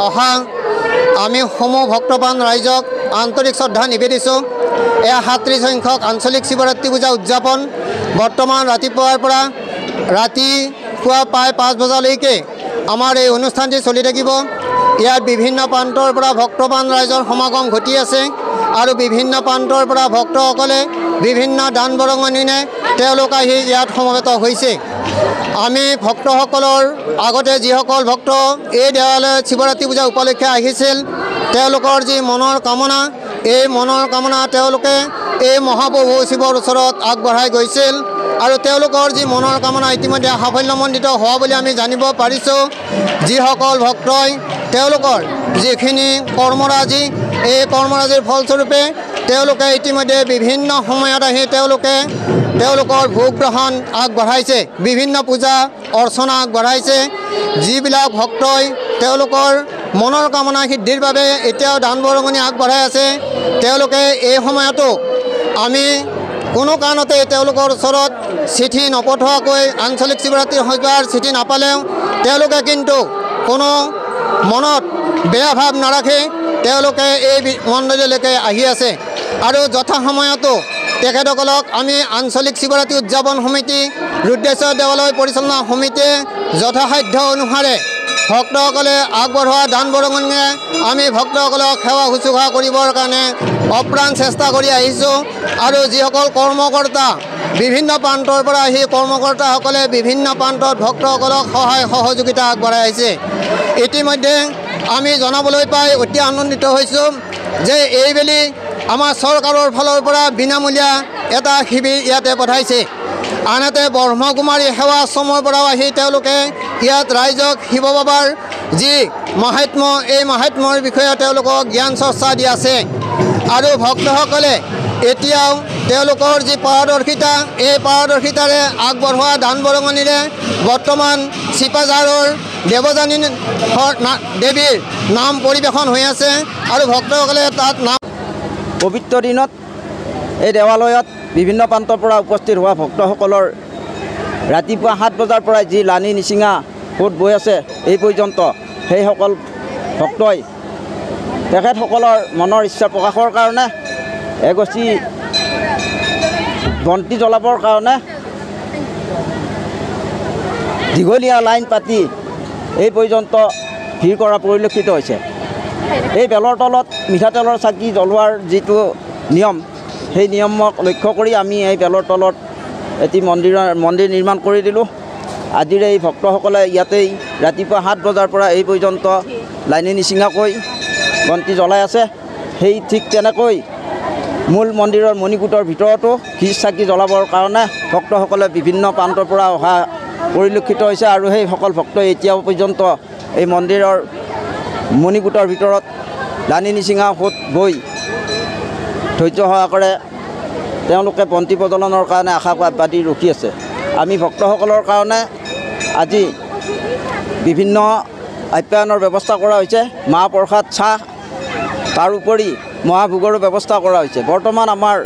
অহা আমি সমূহ ভক্তপ্ৰাণ ৰাইজক আন্তৰিক শ্ৰদ্ধা নিবেদিছোঁ। এয়া 37 সংখ্যক আঞ্চলিক শিৱৰাত্ৰি পূজা উদযাপন বৰ্তমান ৰাতিপুৱাৰ পৰা ৰাতি পুৱা প্ৰায় 5 বজালৈকে আমাৰ এই অনুষ্ঠানটি চলি থাকিব। ইয়াত বিভিন্ন প্ৰান্তৰ পৰা ভক্তপ্ৰাণ ৰাইজৰ সমাগম ঘটি আছে আৰু বিভিন্ন প্ৰান্তৰ পৰা ভক্তসকলে বিভিন্ন দান বৰঙণিৰে তেওঁলোক আহি ইয়াত সমবেত হৈছে। আমি ভক্তসকলৰ আগতে যিসকল ভক্ত এই দেৱালয়ত শিৱৰাত্ৰি পূজা উপলক্ষে আহিছিল তেওঁলোকৰ যি মনৰ কামনা এই মনৰ কামনা তেওঁলোকে এই মহাপ্ৰভু শিৱৰ ওচৰত আগবঢ়াই গৈছিল আৰু তেওঁলোকৰ যি মনৰ কামনা ইতিমধ্যে সাফল্যমণ্ডিত হোৱা বুলি আমি জানিব পাৰিছোঁ। যিসকল ভক্তই তেওঁলোকৰ যিখিনি কৰ্মৰাজি এই কৰ্মৰাজিৰ ফলস্বৰূপে তেওঁলোকে ইতিমধ্যে বিভিন্ন সময়ত আহি তেওঁলোকৰ ভোগ গ্ৰহণ আগবঢ়াইছে, বিভিন্ন পূজা অৰ্চনা আগবঢ়াইছে। যিবিলাক ভক্তই তেওঁলোকৰ মনৰ কামনা সিদ্ধিৰ বাবে এতিয়াও দান বৰঙণি আগবঢ়াই আছে তেওঁলোকে এই সময়তো আমি কোনো কাৰণতে তেওঁলোকৰ ওচৰত চিঠি নপঠোৱাকৈ আঞ্চলিক শিৱৰাত্ৰিৰ সভাৰ চিঠি নাপালেও তেওঁলোকে কিন্তু কোনো মনত বেয়া ভাৱ নাৰাখি তেওঁলোকে এই মন্দিৰলৈকে আহি আছে আৰু যথাসময়তো তেখেতসকলক আমি আঞ্চলিক শিৱৰাত্ৰি উদযাপন সমিতি ৰুদ্ৰেশ্বৰ দেৱালয় পৰিচালনা সমিতিয়ে যথাসাধ্য অনুসাৰে ভক্তসকলে আগবঢ়োৱা দান বৰঙণিৰে আমি ভক্তসকলক সেৱা শুশ্ৰূষা কৰিবৰ কাৰণে অপ্ৰাণ চেষ্টা কৰি আহিছোঁ। আৰু যিসকল কৰ্মকৰ্তা বিভিন্ন প্ৰান্তৰ পৰা আহি কৰ্মকৰ্তাসকলে বিভিন্ন প্ৰান্তত ভক্তসকলক সহায় সহযোগিতা আগবঢ়াই আহিছে। ইতিমধ্যে আমি জনাবলৈ পাই অতি আনন্দিত হৈছোঁ যে এইবেলি আমাৰ চৰকাৰৰ ফালৰ পৰা বিনামূলীয়া এটা শিবিৰ ইয়াতে পঠাইছে। আনহাতে ব্ৰহ্মকুমাৰী সেৱা আশ্ৰমৰ পৰাও আহি তেওঁলোকে ইয়াত ৰাইজক শিৱ বাবাৰ যি মাহাত্ম্য এই মাহাত্ম্যৰ বিষয়ে তেওঁলোকক জ্ঞান চৰ্চা দি আছে আৰু ভক্তসকলে এতিয়াও তেওঁলোকৰ যি পাৰদৰ্শিতা এই পাৰদৰ্শিতাৰে আগবঢ়োৱা দান বৰঙণিৰে বৰ্তমান চিপাঝাৰৰ দেৱযানী দেৱীৰ নাম পৰিৱেশন হৈ আছে আৰু ভক্তসকলে তাত নাম পবিত্ৰ দিনত এই দেৱালয়ত বিভিন্ন প্ৰান্তৰ পৰা উপস্থিত হোৱা ভক্তসকলৰ ৰাতিপুৱা 7 বজাৰ পৰা যি লানি নিচিঙা সোঁত বৈ আছে এই পৰ্যন্ত সেইসকল ভক্তই তেখেতসকলৰ মনৰ ইচ্ছা প্ৰকাশৰ কাৰণে এগছি বন্তি জ্বলাবৰ কাৰণে দীঘলীয়া লাইন পাতি এই পৰ্যন্ত ভিৰ কৰা পৰিলক্ষিত হৈছে। এই বেলৰ তলত মিঠাতেলৰ চাকি জ্বলোৱাৰ যিটো নিয়ম সেই নিয়মক লক্ষ্য কৰি আমি এই বেলৰ তলত এটি মন্দিৰ নিৰ্মাণ কৰি দিলোঁ। আজিৰ এই ভক্তসকলে ইয়াতেই ৰাতিপুৱা 7 বজাৰ পৰা এই পৰ্যন্ত লাইনি নিচিঙাকৈ বন্তি জ্বলাই আছে। সেই ঠিক তেনেকৈ মূল মন্দিৰৰ মণিকূটৰ ভিতৰতো ঘিজ চাকি জ্বলাবৰ কাৰণে ভক্তসকলে বিভিন্ন প্ৰান্তৰ পৰা অহা পৰিলক্ষিত হৈছে আৰু সেইসকল ভক্তই এতিয়াও পৰ্যন্ত এই মন্দিৰৰ মণিকূটৰ ভিতৰত লানি নিচিঙা সোঁত বৈ ধৈৰ্য সহকাৰে তেওঁলোকে বন্তি প্ৰজ্বলনৰ কাৰণে আশাবাদী ৰখি আছে। আমি ভক্তসকলৰ কাৰণে আজি বিভিন্ন আপ্যায়নৰ ব্যৱস্থা কৰা হৈছে, মাহ প্ৰসাদ চাহ তাৰোপৰি মহাভোগৰো ব্যৱস্থা কৰা হৈছে। বৰ্তমান আমাৰ